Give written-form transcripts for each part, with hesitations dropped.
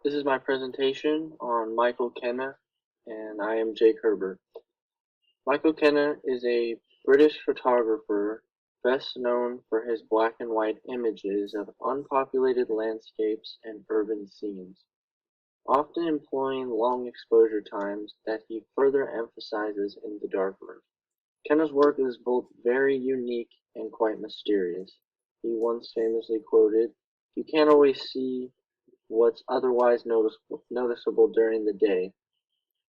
This is my presentation on Michael Kenna, and I am Jake Herbert. Michael Kenna is a British photographer best known for his black and white images of unpopulated landscapes and urban scenes, often employing long exposure times that he further emphasizes in the darkroom. Kenna's work is both very unique and quite mysterious. He once famously quoted, "You can't always see what's otherwise noticeable during the day.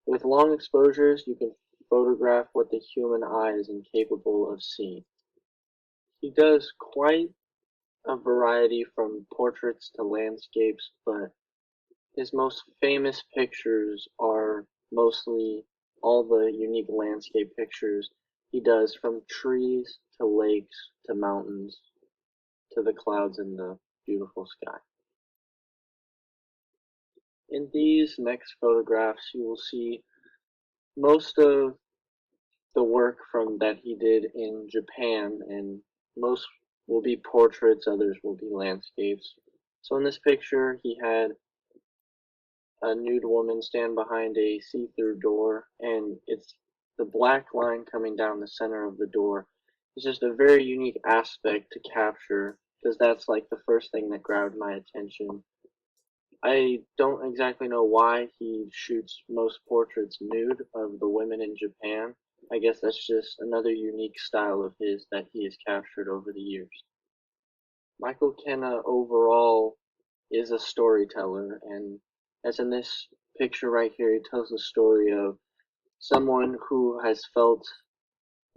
With long exposures, you can photograph what the human eye is incapable of seeing." He does quite a variety from portraits to landscapes, but his most famous pictures are mostly all the unique landscape pictures he does, from trees to lakes to mountains to the clouds and the beautiful sky. In these next photographs, you will see most of the work from that he did in Japan, and most will be portraits, others will be landscapes. So in this picture, he had a nude woman stand behind a see-through door, and it's the black line coming down the center of the door. It's just a very unique aspect to capture, because that's like the first thing that grabbed my attention. I don't exactly know why he shoots most portraits nude of the women in Japan. I guess that's just another unique style of his that he has captured over the years. Michael Kenna overall is a storyteller, and as in this picture right here, he tells the story of someone who has felt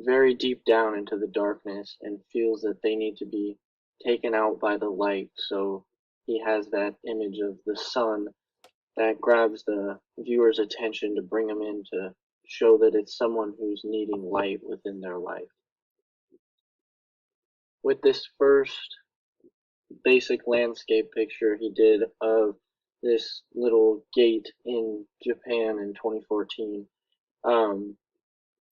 very deep down into the darkness and feels that they need to be taken out by the light. So he has that image of the sun that grabs the viewer's attention to bring them in, to show that it's someone who's needing light within their life. With this first basic landscape picture he did of this little gate in Japan in 2014,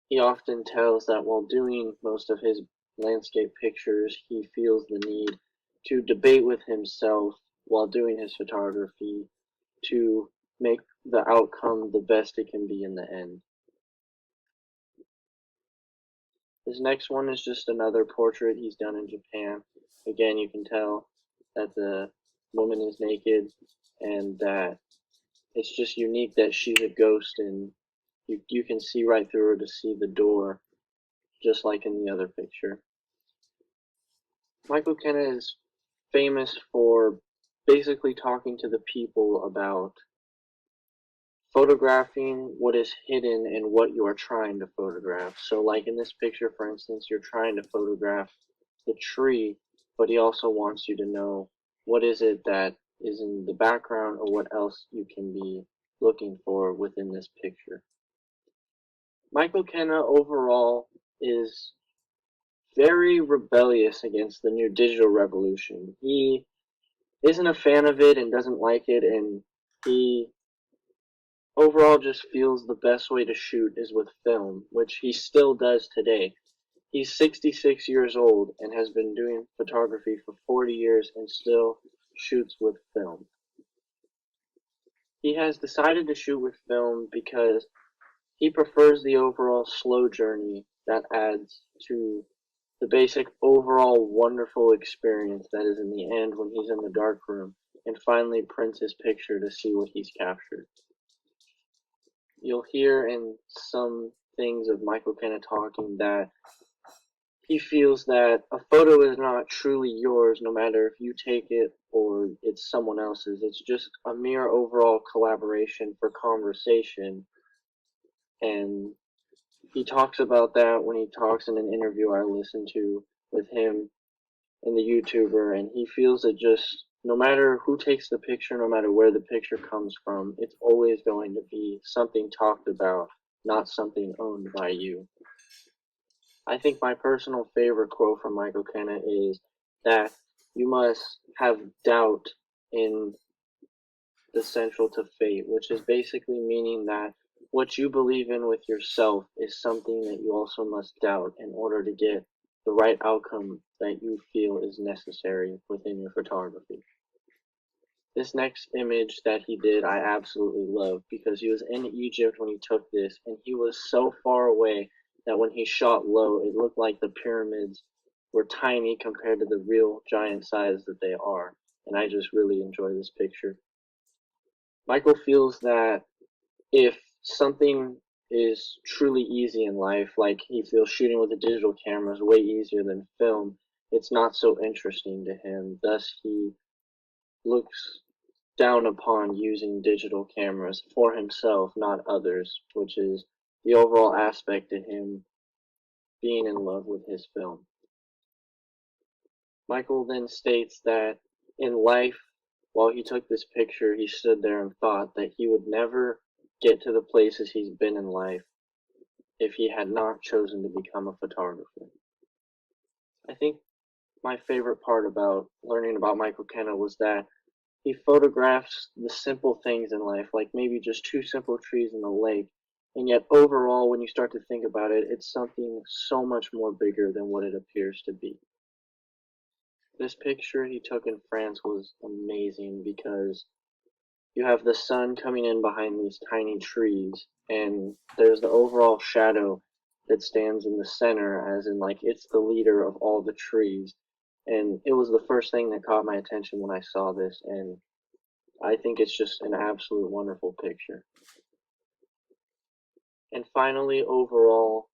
he often tells that while doing most of his landscape pictures, he feels the need to debate with himself while doing his photography to make the outcome the best it can be in the end. This next one is just another portrait he's done in Japan. Again, you can tell that the woman is naked and that it's just unique that she's a ghost, and you can see right through her to see the door, just like in the other picture. Michael Kenna is famous for basically talking to the people about photographing what is hidden and what you are trying to photograph. So like in this picture, for instance, you're trying to photograph the tree, but he also wants you to know what is it that is in the background, or what else you can be looking for within this picture. Michael Kenna overall is very rebellious against the new digital revolution. He isn't a fan of it and doesn't like it, and he overall just feels the best way to shoot is with film, which he still does today. He's 66 years old and has been doing photography for 40 years and still shoots with film. He has decided to shoot with film because he prefers the overall slow journey that adds to the basic overall wonderful experience that is in the end when he's in the dark room and finally prints his picture to see what he's captured. You'll hear in some things of Michael Kenna talking that he feels that a photo is not truly yours, no matter if you take it or it's someone else's. It's just a mere overall collaboration for conversation. And he talks about that when he talks in an interview I listened to with him and the YouTuber, and he feels that just no matter who takes the picture, no matter where the picture comes from, it's always going to be something talked about, not something owned by you. I think my personal favorite quote from Michael Kenna is that you must have doubt in the central to fate, which is basically meaning that what you believe in with yourself is something that you also must doubt in order to get the right outcome that you feel is necessary within your photography. This next image that he did I absolutely love because he was in Egypt when he took this, and he was so far away that when he shot low it looked like the pyramids were tiny compared to the real giant size that they are, and I just really enjoy this picture. Michael feels that if something is truly easy in life, like he feels shooting with a digital camera is way easier than film, it's not so interesting to him. Thus, he looks down upon using digital cameras for himself, not others, which is the overall aspect to him being in love with his film. Michael then states that in life, while he took this picture, he stood there and thought that he would never get to the places he's been in life if he had not chosen to become a photographer. I think my favorite part about learning about Michael Kenna was that he photographs the simple things in life, like maybe just two simple trees in the lake, and yet overall, when you start to think about it, it's something so much more bigger than what it appears to be. This picture he took in France was amazing because you have the sun coming in behind these tiny trees, and there's the overall shadow that stands in the center, as in, like, it's the leader of all the trees. And it was the first thing that caught my attention when I saw this, and I think it's just an absolute wonderful picture. And finally, overall,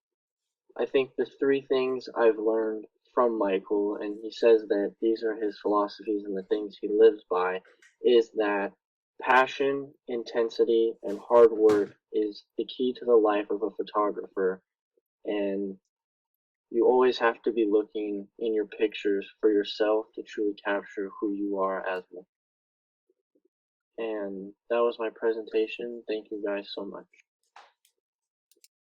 I think the three things I've learned from Michael, and he says that these are his philosophies and the things he lives by, is that passion, intensity, and hard work is the key to the life of a photographer, and you always have to be looking in your pictures for yourself to truly capture who you are as one. And that was my presentation. Thank you guys so much.